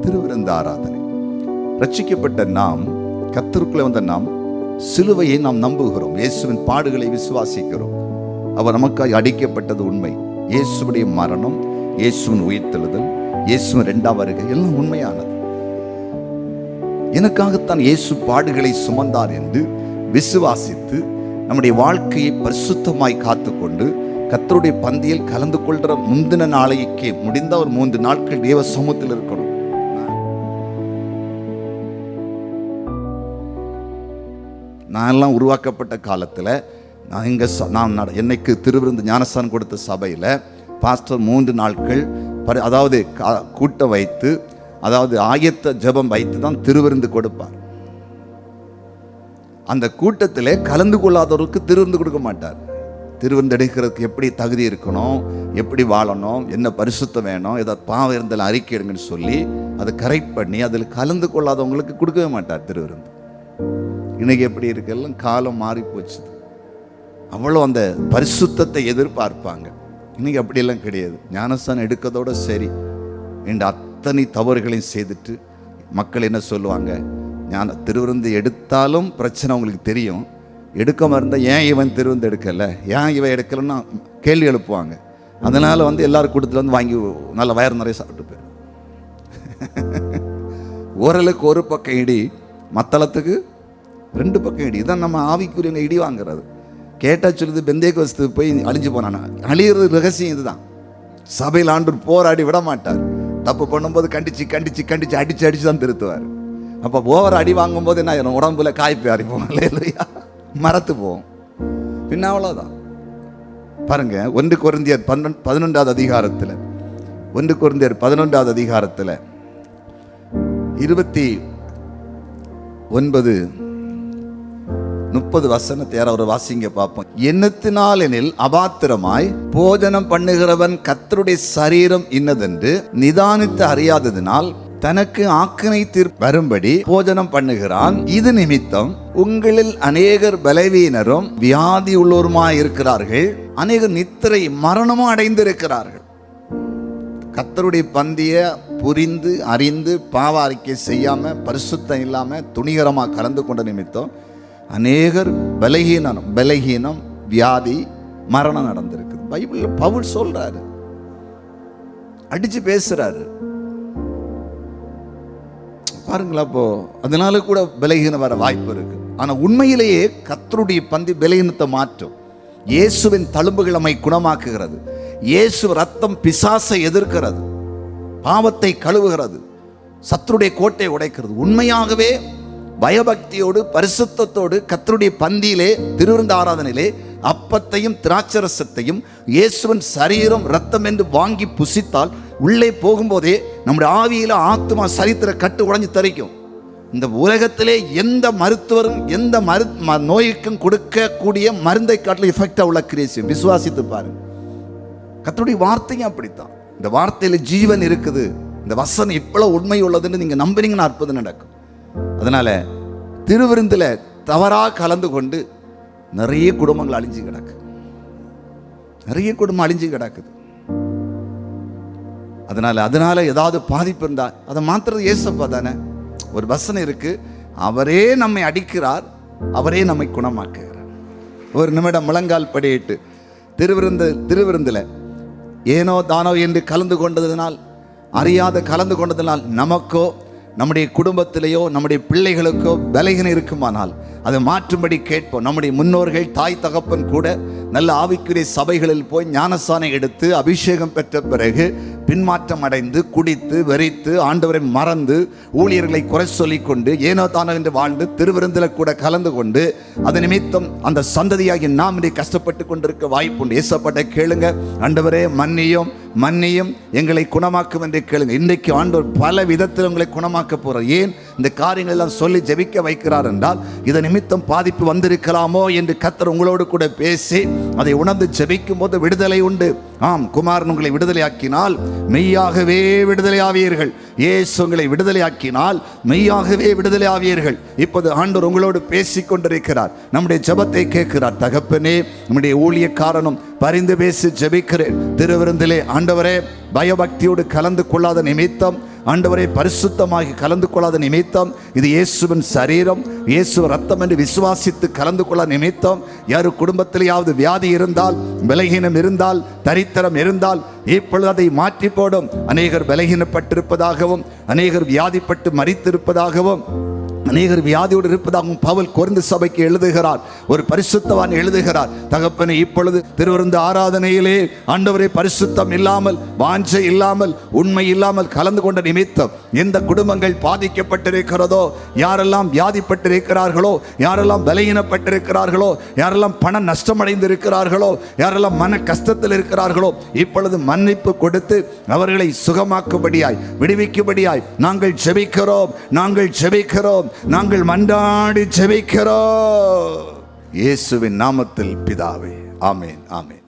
திருவிருந்து ஆராதனை. ரட்சிக்கப்பட்ட நாம், கர்த்தருக்குள்ளே வந்த நாம், சிலுவையை நாம் நம்புகிறோம், இயேசுவின் பாடுகளை விசுவாசிக்கிறோம். அவர் நமக்காக அடிக்கப்பட்டது உண்மை. இயேசுடைய மரணம், இயேசுவின் உயிர்த்தெழுதல், இயேசுவின் 2ஆம் வருகை எல்லாம் உண்மையானது. எனக்காகத்தான் இயேசு பாடுகளை சுமந்தார் என்று விசுவாசித்து நம்முடைய வாழ்க்கையை பரிசுத்தமாய் காத்துக்கொண்டு கர்த்தருடைய பந்தியில் கலந்து கொள்கிற முந்தின நாளைக்கு முடிந்த ஒரு 3 நாட்கள் தேவ சமூகத்தில் இருக்கணும். நான் எல்லாம் உருவாக்கப்பட்ட காலத்தில் நான் என்னைக்கு திருவிருந்து ஞானஸ்தானம் கொடுத்த சபையில் பாஸ்டர் 3 நாட்கள் அதாவது கூட்டம் வைத்து, அதாவது ஆயத்த ஜெபம் வைத்து தான் திருவிருந்து கொடுப்பார். அந்த கூட்டத்தில் கலந்து கொள்ளாதவருக்கு திருவிருந்து கொடுக்க மாட்டார். திருவிருந்து எடுக்கிறதுக்கு எப்படி தகுதி இருக்கணும், எப்படி வாழணும், என்ன பரிசுத்தம் வேணும், ஏதாவது பாவம் இருந்தாலும் அறிக்கை எடுங்கன்னு சொல்லி அதை கரெக்ட் பண்ணி அதில் கலந்து கொள்ளாதவங்களுக்கு கொடுக்கவே மாட்டார் திருவிருந்து. இன்னைக்கு எப்படி இருக்கெல்லாம் காலம் மாறி போச்சு. அவ்வளோ அந்த பரிசுத்தத்தை எதிர்பார்ப்பாங்க. இன்னைக்கு அப்படியெல்லாம் கிடையாது. ஞானஸ்தானம் எடுக்கிறதோட சரி என்ற அத்தனை தவறுகளையும் செய்துட்டு மக்கள் என்ன சொல்லுவாங்க, திருவிருந்து எடுத்தாலும் பிரச்சனை உங்களுக்கு தெரியும், எடுக்காமல் இருந்தால் ஏன் இவன் திருவிருந்து எடுக்கலை, ஏன் இவன் எடுக்கலைன்னா கேள்வி எழுப்புவாங்க. அதனால் எல்லாரும் கூட்டத்தில் வாங்கி நல்ல வயறு நிறைய சாப்பிட்டு போயிடும். ஓரலுக்கு ஒரு பக்கம் இடி, மத்தளத்துக்கு 2 பக்கம் இடி. இதான் நம்ம ஆவிக்குரியவங்க இடி வாங்குறது. கேட்டால் சொல்லுது பெந்தேகோஸ்து போய் அழிஞ்சு போனானா, அழியிறது ரகசியம் இதுதான். சபையில் ஆண்டவர் போராடி விட மாட்டார். தப்பு பண்ணும்போது கண்டிச்சு கண்டிச்சு கண்டிச்சு அடிச்சு அடிச்சு தான் திருத்துவார். அப்போ ஓவர் அடி வாங்கும்போது என்ன ஆயிரும், உடம்புல காய்ப்பு அரிப்போம் இல்லையா, மரத்து போவோம். பின்ன அவ்வளோதான். பாருங்க, 1 கொரிந்தியர் 11ஆவது அதிகாரத்தில் 1 கொரிந்தியர் 11ஆவது அதிகாரத்தில் 29-30 வசனத்தை யாராவது வாசிங்க பார்ப்போம். எண்ணத்தினால் எனில் அபாத்திரமாய் போஜனம் பண்ணுகிறவன் கர்த்தருடைய சரீரம் இன்னதென்று நிதானித்து அறியாததினால் தனக்கு ஆக்கினை தீர்ப்பு வரும்படி போஜனம் பண்ணுகிறான். இது நிமித்தம் உங்களில் அநேகர் பலவீனரும் வியாதி உள்ளோருமாய் இருக்கிறார்கள், அநேகர் நித்திரை மரணமும் அடைந்திருக்கிறார்கள். கர்த்தருடைய பந்திய புரிந்து அறிந்து பாவ அறிக்கை செய்யாம பரிசுத்தம் இல்லாம துணிகரமா கலந்து கொண்ட நிமித்தம் அநேகர் பலகீனம் வியாதி மரணம் நடந்திருக்கு. பைபிள் பவுல் சொல்றாரு, அடிச்சு பேசுறாரு. பாருங்களா, அப்போ அதனால கூட பலகீனம் வர வாய்ப்பு இருக்கு. ஆனா உண்மையிலேயே கர்த்தருடைய பந்தி பலகீனத்தை மாற்றும். இயேசுவின் தழும்புகள் நம்மை குணமாக்குகிறது. இயேசு ரத்தம் பிசாசை எதிர்க்கிறது, பாவத்தை கழுவுகிறது, சத்துருடைய கோட்டை உடைக்கிறது. உண்மையாகவே பயபக்தியோடு பரிசுத்தத்தோடு கர்த்தருடைய பந்தியிலே திருவிருந்து ஆராதனையிலே அப்பத்தையும் திராட்சரசத்தையும் இயேசுவின் சரீரம் ரத்தம் என்று வாங்கி புசித்தால் உள்ளே போகும்போதே நம்முடைய ஆவியில ஆத்மா சரித்திர கட்டு உடைஞ்சு தரிக்கும். இந்த உலகத்திலே எந்த மருத்துவரும் எந்த நோய்க்கும் கொடுக்கக்கூடிய மருந்தை காட்டிலும் எஃபெக்டா உள்ள கிரியேஷன். விசுவாசித்து பாருங்க, கர்த்தருடைய வார்த்தையும் அப்படித்தான். இந்த வார்த்தையில ஜீவன் இருக்குது. இந்த வசனம் இவ்வளவு உண்மை உள்ளதுன்னு நீங்க நம்பினீங்கன்னா அற்புதம் நடக்கும். அதனால திருவிருந்துல தவறாக கலந்து கொண்டு நிறைய குடும்பங்கள் அழிஞ்சு கிடக்கு, நிறைய குடும்பம் அழிஞ்சு கிடக்குது. அதனால ஏதாவது பாதிப்பு இருந்தா அதை மாத்துறது ஏசப்பா தானே. ஒரு வசனம் இருக்கு, அவரே நம்மை அடிக்கிறார், அவரே நம்மை குணமாக்குகிறார். ஒரு நிமிடம் முழங்கால் படியிட்டு திருவிருந்துல ஏனோ தானோ என்று கலந்து கொண்டதினால், அறியாத கலந்து கொண்டதினால் நமக்கோ நம்முடைய குடும்பத்திலேயோ நம்முடைய பிள்ளைகளுக்கோ பலகீனம் இருக்குமானால் அதை மாற்றும்படி கேட்போம். நம்முடைய முன்னோர்கள் தாய் தகப்பன் கூட நல்ல ஆவிக்குரிய சபைகளில் போய் ஞானஸ்தானம் எடுத்து அபிஷேகம் பெற்ற பிறகு பின்மாற்றம் அடைந்து குடித்து வெறித்து ஆண்டவரை மறந்து ஊழியர்களை குறை சொல்லிக் கொண்டு ஏனோ தானோ என்று வாழ்ந்து திருவிருந்தில் கூட கலந்து கொண்டு அது நிமித்தம் அந்த சந்ததியாகி நாம் இன்றைக்கு கஷ்டப்பட்டு கொண்டிருக்க வாய்ப்புண்டு. ஏசப்பட்ட கேளுங்க, ஆண்டவரே மன்னியும் எங்களை குணமாக்கும் என்று கேளுங்க. இன்றைக்கு ஆண்டவர் பல விதத்தில் உங்களை குணமாக்க போறார். ஏன்? இந்த காரியங்கள் எல்லாம் சொல்லி ஜெபிக்க வைக்கிறார் என்றால் இதன் நிமித்தம் பாதிப்பு வந்திருக்கலாமோ என்று கர்த்தர் உங்களோடு கூட பேசி அதை உணர்ந்து ஜெபிக்கும் போது விடுதலை உண்டு. ஆம், குமாரன் உங்களை விடுதலையாக்கினால் மெய்யாகவே விடுதலையாவீர்கள். இயேசு உங்களை விடுதலையாக்கினால் மெய்யாகவே விடுதலையாவீர்கள். இப்போது ஆண்டவர் உங்களோடு பேசி கொண்டிருக்கிறார், நம்முடைய ஜெபத்தை கேட்கிறார். தகப்பனே, நம்முடைய ஊழியக்காரனும் பரிந்து பேசி ஜெபிக்கிறேன். திருவிருந்திலே ஆண்டவரே பயபக்தியோடு கலந்து கொள்ளாத நிமித்தம், ஆண்டவரே பரிசுத்தமாகி கலந்து கொள்ளாத நிமித்தம், இது இயேசுவின் சரீரம், இயேசு ரத்தம் என்று விசுவாசித்து கலந்து கொள்ள நிமித்தம், யாரு குடும்பத்திலேயாவது வியாதி இருந்தால், பலகீனம் இருந்தால், தரித்திரம் இருந்தால் இப்பொழுது அதை மாற்றி போடும். அநேகர் பலகீனப்பட்டிருப்பதாகவும், அநேகர் வியாதிப்பட்டு மரித்திருப்பதாகவும், அநேகர் வியாதியோடு இருப்பதாகவும் பவுல் கொரிந்து சபைக்கு எழுதுகிறார். ஒரு பரிசுத்தவான் எழுதுகிறார், தகப்பனே இப்பொழுது திருவிருந்து ஆராதனையிலே ஆண்டவரே பரிசுத்தம் இல்லாமல், வாஞ்சை இல்லாமல், உண்மை இல்லாமல் கலந்து கொண்ட நிமித்தம் எந்த குடும்பங்கள் பாதிக்கப்பட்டிருக்கிறதோ, யாரெல்லாம் வியாதிப்பட்டிருக்கிறார்களோ, யாரெல்லாம் பலகீனப்பட்டிருக்கிறார்களோ, யாரெல்லாம் பண நஷ்டமடைந்திருக்கிறார்களோ, யாரெல்லாம் மன கஷ்டத்தில் இருக்கிறார்களோ, இப்பொழுது மன்னிப்பு கொடுத்து அவர்களை சுகமாக்கும்படியாய், விடுவிக்கும்படியாய் நாங்கள் ஜெபிக்கிறோம், நாங்கள் ஜெபிக்கிறோம், நாங்கள் மன்றாடி ஜெபிக்கிறோம். இயேசுவின் நாமத்தில் பிதாவே, ஆமென், ஆமென்.